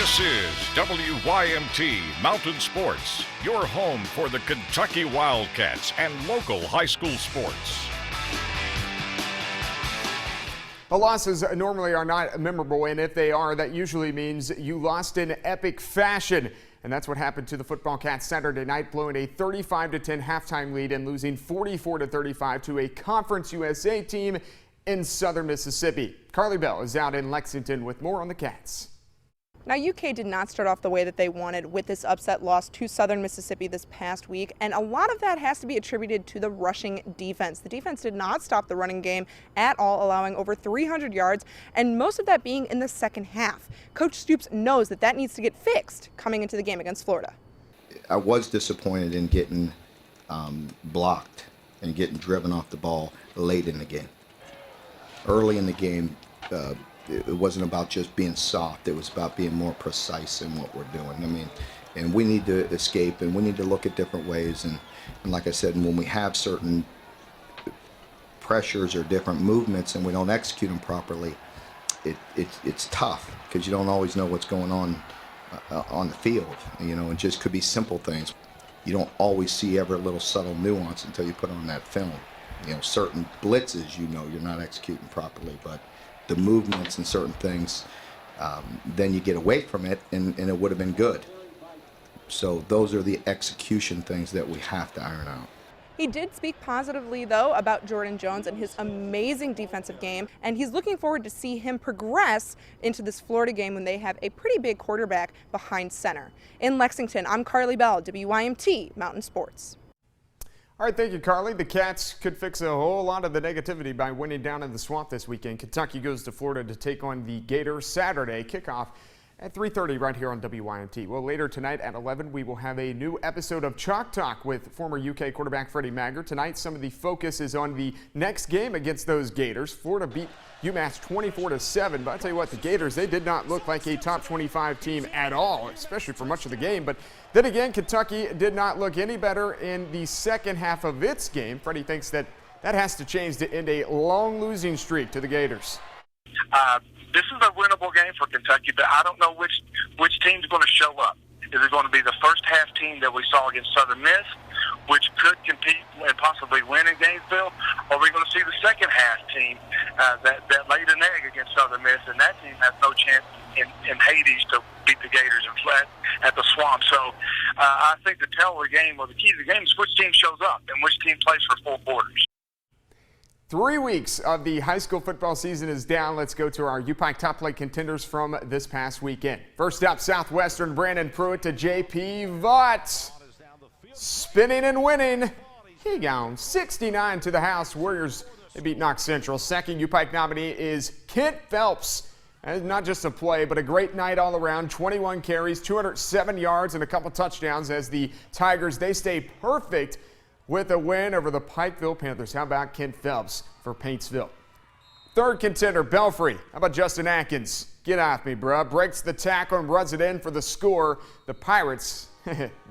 This is WYMT Mountain Sports, your home for the Kentucky Wildcats and local high school sports. The losses normally are not memorable, and if they are, that usually means you lost in epic fashion. And that's what happened to the football Cats Saturday night, blowing a 35-10 halftime lead and losing 44-35 to a Conference USA team in southern Mississippi. Carly Bell is out in Lexington with more on the Cats. Now, UK did not start off the way that they wanted with this upset loss to Southern Mississippi this past week, and a lot of that has to be attributed to the rushing defense. The defense did not stop the running game at all, allowing over 300 yards, and most of that being in the second half. Coach Stoops knows that that needs to get fixed coming into the game against Florida. I was disappointed in getting blocked and getting driven off the ball late in the game. Early in the game, it wasn't about just being soft. It was about being more precise in what we're doing. I mean, and we need to escape, and we need to look at different ways. And like I said, when we have certain pressures or different movements and we don't execute them properly, it's tough because you don't always know what's going on the field. You know, it just could be simple things. You don't always see every little subtle nuance until you put on that film. You know, certain blitzes, you know, you're not executing properly, but the movements and certain things, then you get away from it, and it would have been good. So those are the execution things that we have to iron out. He did speak positively, though, about Jordan Jones and his amazing defensive game, and he's looking forward to see him progress into this Florida game when they have a pretty big quarterback behind center. In Lexington, I'm Carly Bell, WYMT Mountain Sports. All right, thank you, Carly. The Cats could fix a whole lot of the negativity by winning down in the Swamp this weekend. Kentucky goes to Florida to take on the Gators Saturday. Kickoff at 3:30 right here on WYMT. Well, later tonight at 11, we will have a new episode of Chalk Talk with former UK quarterback Freddie Maggard. Tonight, some of the focus is on the next game against those Gators. Florida beat UMass 24-7, but I'll tell you what, the Gators, they did not look like a top 25 team at all, especially for much of the game. But then again, Kentucky did not look any better in the second half of its game. Freddie thinks that has to change to end a long losing streak to the Gators. This is a winnable game for Kentucky, but I don't know which team's going to show up. Is it going to be the first half team that we saw against Southern Miss, which could compete and possibly win in Gainesville, or are we going to see the second half team that laid an egg against Southern Miss, and that team has no chance in Hades to beat the Gators in flat at the Swamp. So I think the tell of the game, or the key to the game, is which team shows up and which team plays for full quarters. 3 weeks of the high school football season is down. Let's go to our UPIKE top plate contenders from this past weekend. First up, Southwestern Brandon Pruitt to J.P. Vaught. Spinning and winning. He gone 69 to the house. Warriors, they beat Knox Central. Second UPIKE nominee is Kent Phelps. And not just a play, but a great night all around. 21 carries, 207 yards, and a couple touchdowns as the Tigers, they stay perfect with a win over the Pikeville Panthers. How about Kent Phelps for Paintsville? Third contender, Belfry. How about Justin Atkins? Get off me, bruh. Breaks the tackle and runs it in for the score. The Pirates,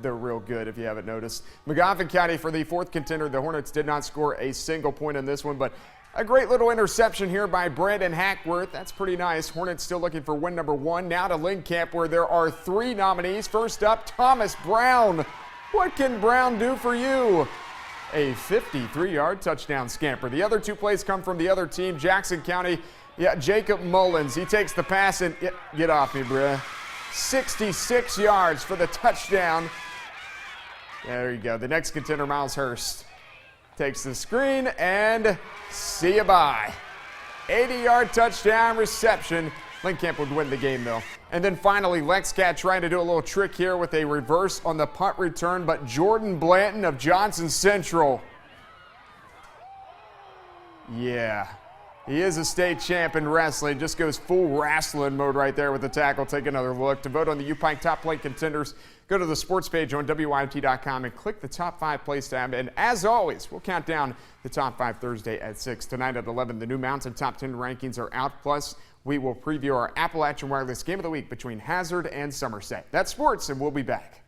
they're real good if you haven't noticed. Magoffin County for the fourth contender. The Hornets did not score a single point in this one, but a great little interception here by Brandon Hackworth. That's pretty nice. Hornets still looking for win number 1. Now to Lynn Camp, where there are 3 nominees. First up, Thomas Brown. What can Brown do for you? A 53-yard touchdown scamper. The other 2 plays come from the other team, Jackson County. Yeah, Jacob Mullins. He takes the pass and get off me, bruh. 66 yards for the touchdown. There you go. The next contender, Miles Hurst, takes the screen and see you bye. 80-yard touchdown reception. Linkamp would win the game, though. And then finally, LexCat trying to do a little trick here with a reverse on the punt return, but Jordan Blanton of Johnson Central. Yeah, he is a state champ in wrestling. Just goes full wrestling mode right there with the tackle. Take another look. To vote on the UPIKE top plate contenders, go to the sports page on WYMT.com and click the top 5 plays tab. And as always, we'll count down the top 5 Thursday at 6. Tonight at 11, the new Mountain top 10 rankings are out. Plus, we will preview our Appalachian Wireless Game of the Week between Hazard and Somerset. That's sports, and we'll be back.